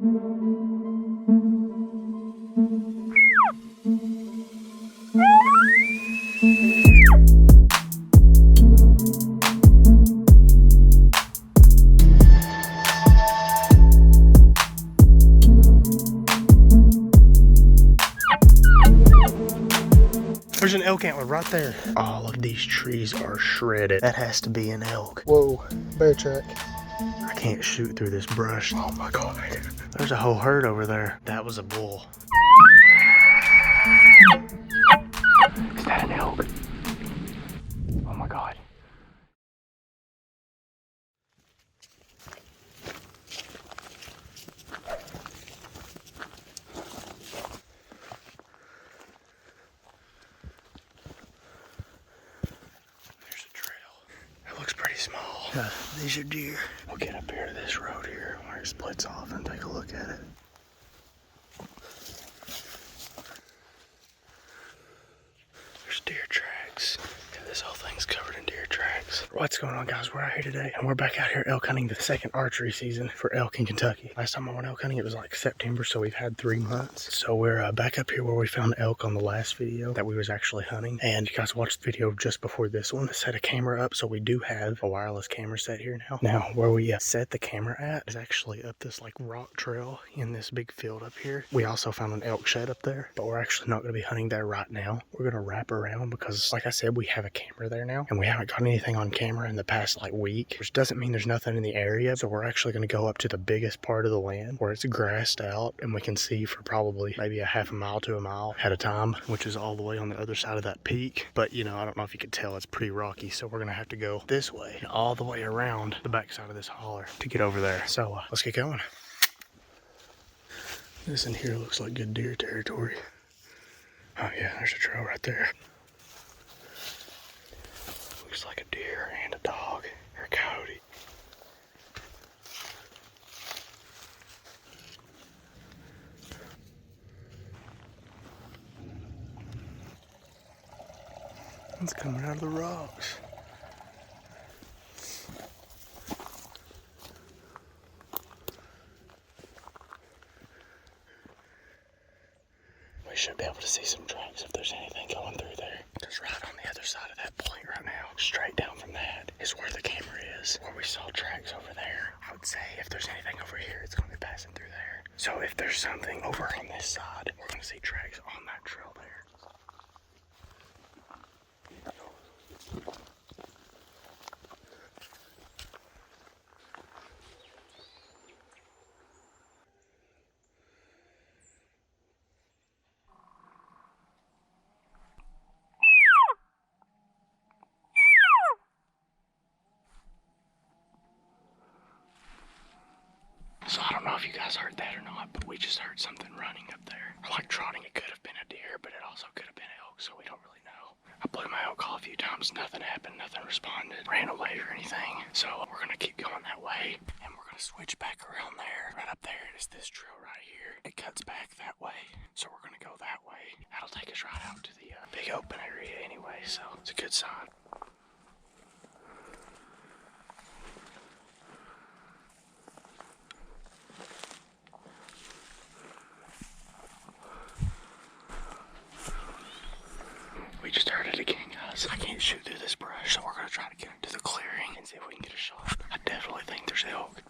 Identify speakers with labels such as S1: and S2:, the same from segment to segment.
S1: There's an elk antler right there. All of these trees are shredded. That has to be an elk.
S2: Whoa, bear track.
S1: I can't shoot through this brush. Oh my God. There's a whole herd over there. That was a bull. Is that an elk? Oh my God. There's a trail. It looks pretty small. These are deer. We'll get up here to this road here where it splits off and take a look at it. There's deer tracks. Yeah, this whole thing's covered in deer tracks. What's going on, guys? We're out here today and we're back out here elk hunting, the second archery season for elk in Kentucky. Last time I went elk hunting it was like September, so we've had 3 months. So we're back up here where we found elk on the last video that we was actually hunting. And you guys watched the video just before this one. Set a camera up, so we do have a wireless camera set here now. Now where we set the camera at is actually up this like rock trail in this big field up here. We also found an elk shed up there, but we're actually not going to be hunting there right now. We're going to wrap around because like I said, we have a camera there now and we haven't got anything on camera in the past like week, which doesn't mean there's nothing in the area. So we're actually going to go up to the biggest part of the land where it's grassed out and we can see for probably maybe a half a mile to a mile at a time, which is all the way on the other side of that peak. But you know, I don't know if you could tell, it's pretty rocky, so we're gonna have to go this way all the way around the back side of this holler to get over there. So let's get going. This in here looks like good deer territory. Oh yeah, there's a trail right there. Looks like a deer and a dog or a coyote. It's coming out of the rocks. We should be able to see some tracks if there's anything going through there. Because right on the other side of that point right now, straight down from that, is where the camera is. Where we saw tracks over there. I would say if there's anything over here, it's going to be passing through there. So if there's something over on this side, we're going to see tracks on that trail there. So I don't know if you guys heard that or not, but we just heard something running up there. Like trotting. It could have been a deer, but it also could have been elk, so we don't really know. I blew my elk call a few times, nothing happened, nothing responded, ran away or anything. So we're gonna keep going that way, and we're gonna switch back around there. Right up there is this trail right here. It cuts back that way, so we're gonna go that way. That'll take us right out to the big open area anyway, so it's a good sign. We just heard it again, guys. I can't shoot through this brush, so we're gonna try to get into the clearing and see if we can get a shot. I definitely think there's elk.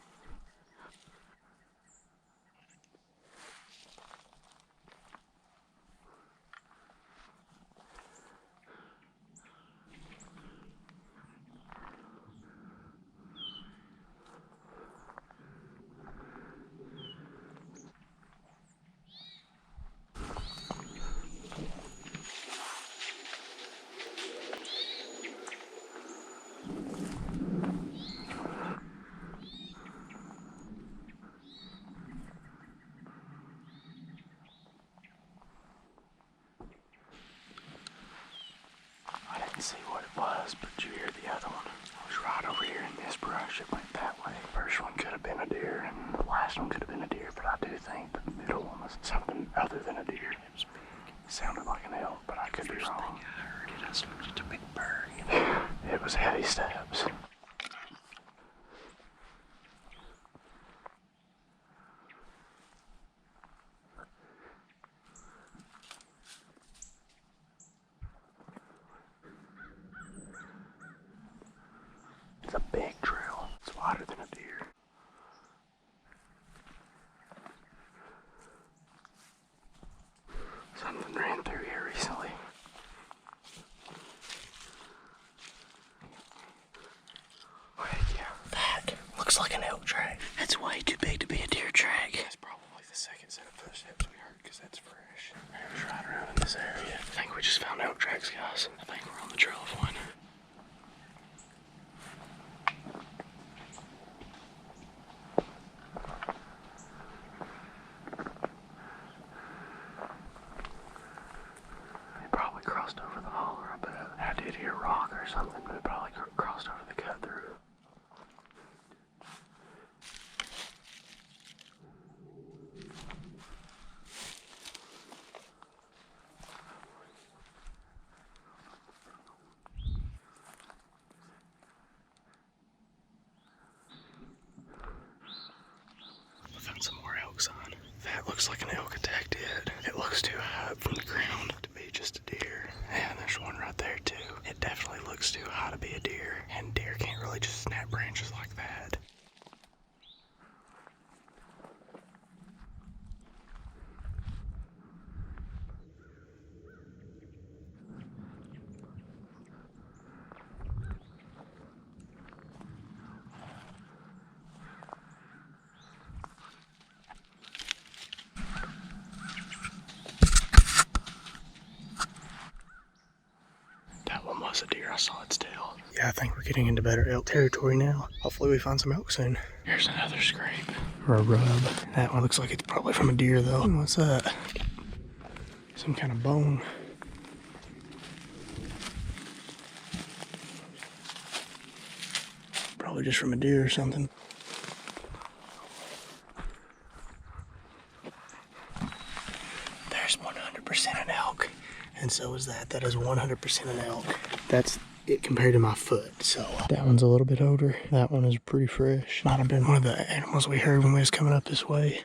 S1: See what it was, but you hear the other one. It was right over here in this brush. It went that way. First one could have been a deer, and the last one could have been a deer, but I do think the middle one was something other than a deer. It was big. It sounded like an elk, but I could be wrong. Thing I heard it, I looked at a big bird. It was heavy steps. tracks, guys. I think we're on the trail of one. They probably crossed over the holler, I bet. I did hear rock or something, but it probably crossed over the cut through. Found some more elk sign. That looks like an elk attack did. It looks too high up from the ground to be just a deer. And there's one right there too. It definitely looks too high to be a deer. And deer can't really just snap branches like that. Was a deer. I saw its tail. Yeah, I think we're getting into better elk territory now. Hopefully we find some elk soon. Here's another scrape. Or a rub. That one looks like it's probably from a deer though. What's that? Some kind of bone. Probably just from a deer or something. There's 100% an elk. And so is that. That is 100% an elk. That's it compared to my foot. So that one's a little bit older. That one is pretty fresh. Might have been one of the animals we heard when we was coming up this way.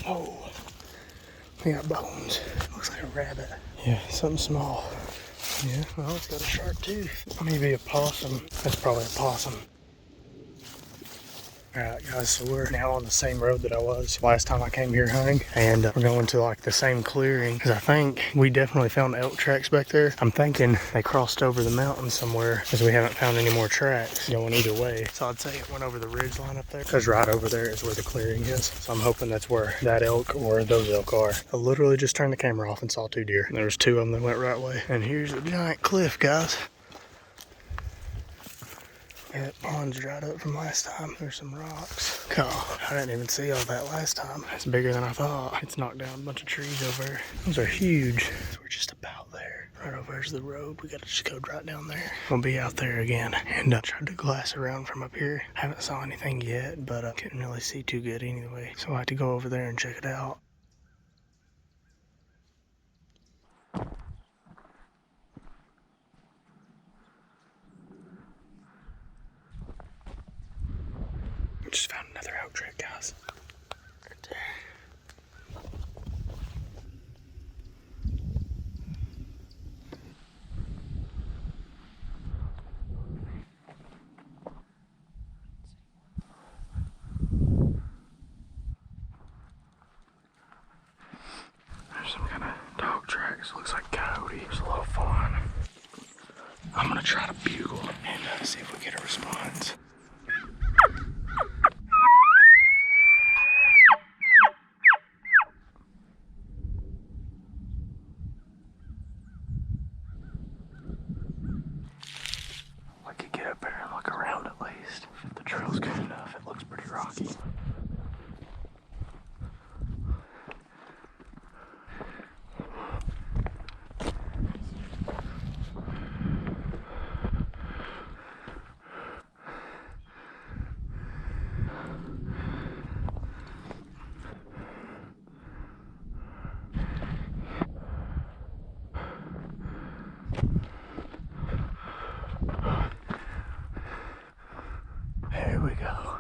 S1: Oh, we got bones. Looks like a rabbit. Yeah, something small. Yeah, well, it's got a sharp tooth. Maybe a possum. That's probably a possum. Alright guys, so we're now on the same road that I was last time I came here hunting, and we're going to like the same clearing, because I think we definitely found elk tracks back there. I'm thinking they crossed over the mountain somewhere, because we haven't found any more tracks going either way. So I'd say it went over the ridge line up there, because right over there is where the clearing is. So I'm hoping that's where that elk or those elk are. I literally just turned the camera off and saw 2 deer. There was 2 of them that went right way. And here's the giant cliff, guys. That pond's dried up from last time. There's some rocks. God, I didn't even see all that last time. It's bigger than I thought. It's knocked down a bunch of trees over there. Those are huge. So we're just about there. Right over there's the road. We gotta just go right down there. We'll be out there again. And I tried to glass around from up here. Haven't saw anything yet, but I couldn't really see too good anyway. So I had to go over there and check it out. Just found another elk track, guys. Right there. There's some kind of dog tracks. Looks like coyote. It's a little fawn. I'm gonna try to bugle and see if we get a response. I could get up there and look around at least. If the trail's good enough, it looks pretty rocky. Here we go.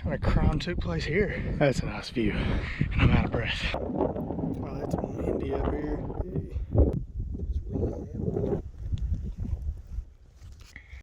S1: kind of crime took place here. That's a nice view, and I'm out of breath. Wow, that's windy up here.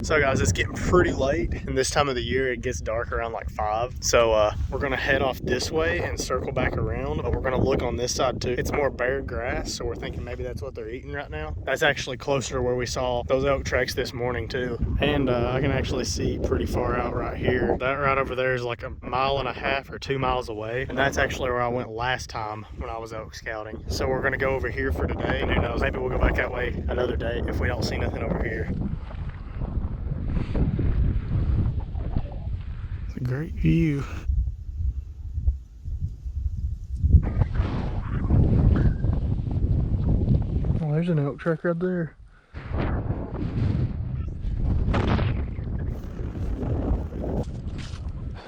S1: So guys, it's getting pretty late, and this time of the year it gets dark around like 5. So we're gonna head off this way and circle back around, but we're gonna look on this side too. It's more bare grass, so we're thinking maybe that's what they're eating right now. That's actually closer to where we saw those elk tracks this morning too. And I can actually see pretty far out right here. That right over there is like 1.5 miles or 2 miles away, and that's actually where I went last time when I was elk scouting. So we're gonna go over here for today, and who knows, maybe we'll go back that way another day if we don't see nothing over here. Great view. Oh, there's an elk track right there.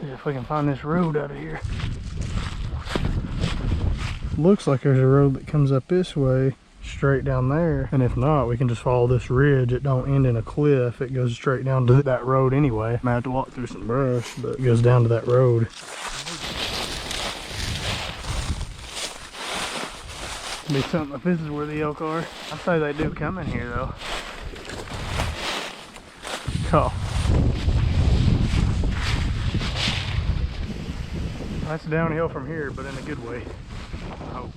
S1: See if we can find this road out of here. Looks like there's a road that comes up this way, straight down there, and if not, we can just follow this ridge. It don't end in a cliff, it goes straight down to that road anyway. Might have to walk through some brush, but it goes down to that road. Be something if this is where the elk are. I'd say they do come in here though. Oh, that's downhill from here, but in a good way, I hope.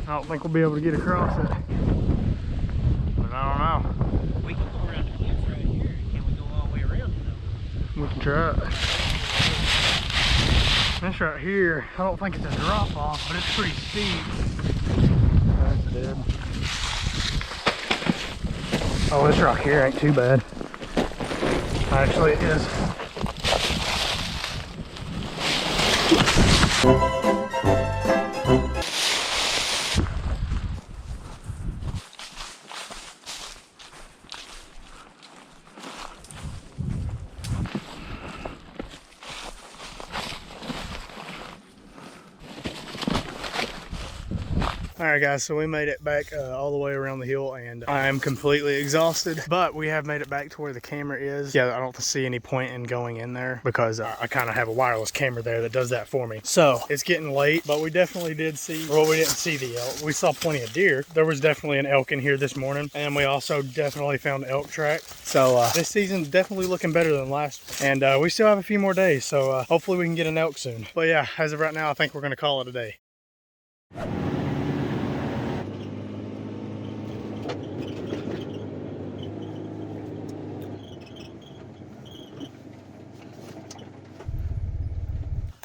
S1: I don't think we'll be able to get across it, but I don't know.
S2: We can go around the cliff right here. Can we go all the way around it though?
S1: We can try it. This right here, I don't think it's a drop off, but it's pretty steep. That's dead. Oh, this rock here ain't too bad. Actually, it is. Alright guys, so we made it back all the way around the hill, and I am completely exhausted, but we have made it back to where the camera is. Yeah, I don't see any point in going in there because I kind of have a wireless camera there that does that for me. So it's getting late, but we definitely did see, well, we didn't see the elk. We saw plenty of deer. There was definitely an elk in here this morning, and we also definitely found elk track. So this season's definitely looking better than last one. And we still have a few more days, so hopefully we can get an elk soon. But yeah, as of right now, I think we're gonna call it a day.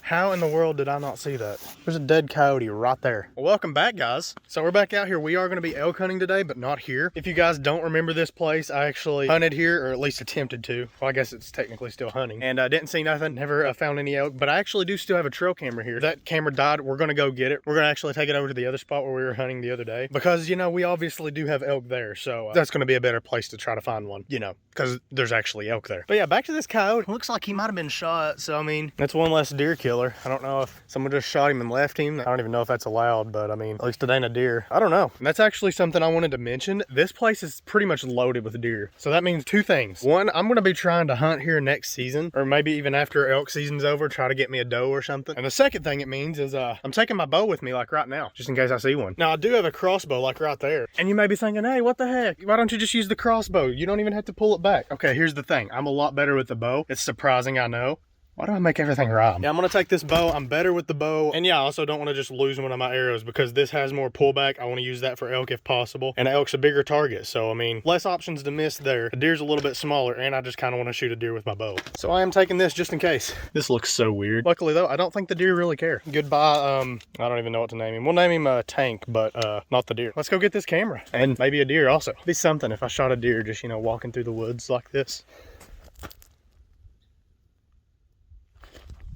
S1: How in the world did I not see that? There's a dead coyote right there. Well, welcome back, guys. So we're back out here. We are going to be elk hunting today, but not here. If you guys don't remember this place, I actually hunted here, or at least attempted to. Well, I guess it's technically still hunting. And I didn't see nothing, never found any elk, but I actually do still have a trail camera here. That camera died. We're going to go get it. We're going to actually take it over to the other spot where we were hunting the other day, because, you know, we obviously do have elk there. So that's going to be a better place to try to find one, you know, because there's actually elk there. But yeah, back to this coyote. Looks like he might have been shot. So, I mean, that's one less deer killer. I don't know if someone just shot him and left him. I don't even know if that's allowed, but I mean, at least it ain't a deer. I don't know. And that's actually something I wanted to mention. This place is pretty much loaded with deer. So that means two things. One, I'm going to be trying to hunt here next season, or maybe even after elk season's over, try to get me a doe or something. And the second thing it means is I'm taking my bow with me like right now, just in case I see one. Now I do have a crossbow like right there. And you may be thinking, hey, what the heck? Why don't you just use the crossbow? You don't even have to pull it back. Okay, here's the thing. I'm a lot better with the bow. It's surprising, I know. Why do I make everything rhyme? Yeah, I'm gonna take this bow. I'm better with the bow. And yeah, I also don't want to just lose one of my arrows because this has more pullback. I want to use that for elk if possible. And elk's a bigger target. So, I mean, less options to miss there. The deer's a little bit smaller, and I just kind of want to shoot a deer with my bow. So I am taking this just in case. This looks so weird. Luckily though, I don't think the deer really care. Goodbye, I don't even know what to name him. We'll name him Tank, but not the deer. Let's go get this camera. And maybe a deer also. It'd be something if I shot a deer just, you know, walking through the woods like this.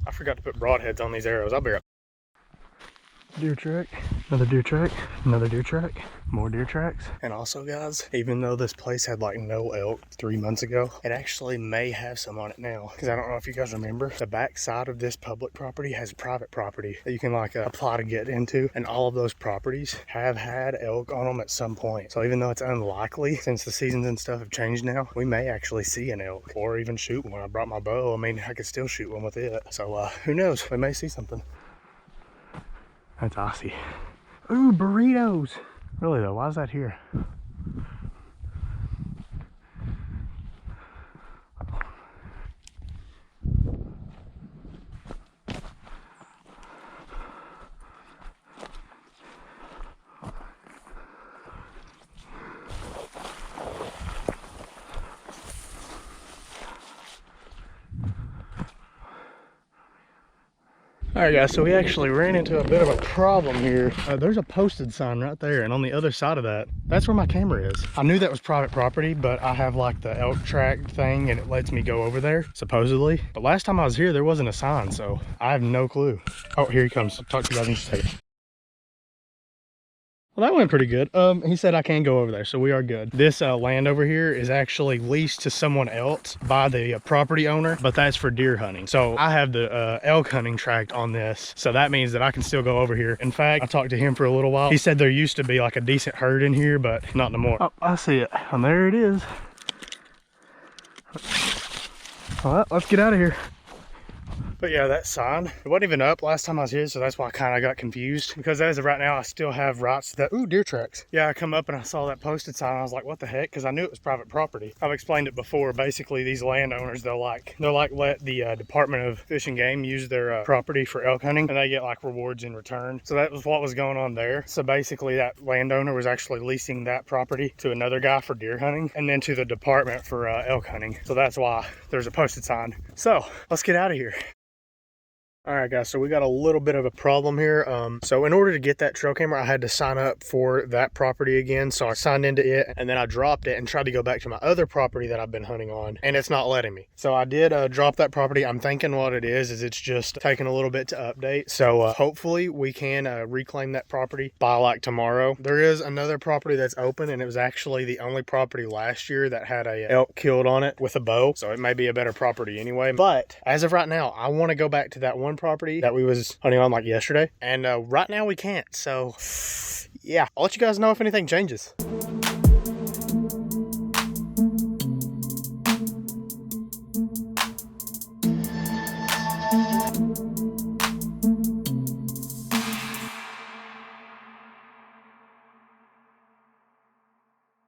S1: I forgot to put broadheads on these arrows. I'll be right back. Deer track. Another deer track, another deer track, more deer tracks. And also guys, even though this place had like no elk 3 months ago, it actually may have some on it now. Because I don't know if you guys remember, the back side of this public property has private property that you can like apply to get into. And all of those properties have had elk on them at some point. So even though it's unlikely, since the seasons and stuff have changed now, we may actually see an elk or even shoot one. I brought my bow. I mean, I could still shoot one with it. So who knows? We may see something. That's Aussie. Ooh, burritos. Really though, why is that here? All right guys, so we actually ran into a bit of a problem here. There's a posted sign right there, and on the other side of that, that's where my camera is. I knew that was private property, but I have like the elk track thing and it lets me go over there, supposedly. But last time I was here, there wasn't a sign, so I have no clue. Oh, here he comes. I'll talk to you guys in just a second. Well, that went pretty good. He said I can go over there, so we are good. This land over here is actually leased to someone else by the property owner, but that's for deer hunting. So I have the elk hunting tract on this, so that means that I can still go over here. In fact, I talked to him for a little while. He said there used to be like a decent herd in here, but not no more. Oh, I see it, and there it is. All right, let's get out of here. But yeah, that sign, it wasn't even up last time I was here, so that's why I kind of got confused. Because as of right now, I still have rights to that. Ooh, deer tracks. Yeah, I come up and I saw that posted sign. I was like, what the heck? Because I knew it was private property. I've explained it before. Basically, these landowners, they'll let the Department of Fish and Game use their property for elk hunting, and they get like rewards in return. So that was what was going on there. So basically, that landowner was actually leasing that property to another guy for deer hunting, and then to the department for elk hunting. So that's why there's a posted sign. So let's get out of here. All right guys, so we got a little bit of a problem here. So in order to get that trail camera, I had to sign up for that property again. So I signed into it and then I dropped it and tried to go back to my other property that I've been hunting on, and it's not letting me. So I did drop that property. I'm thinking what it is it's just taking a little bit to update. So hopefully we can reclaim that property by like tomorrow. There is another property that's open, and it was actually the only property last year that had a elk killed on it with a bow. So it may be a better property anyway. But as of right now, I want to go back to that one property that we was hunting on like yesterday, and right now we can't. So yeah, I'll let you guys know if anything changes.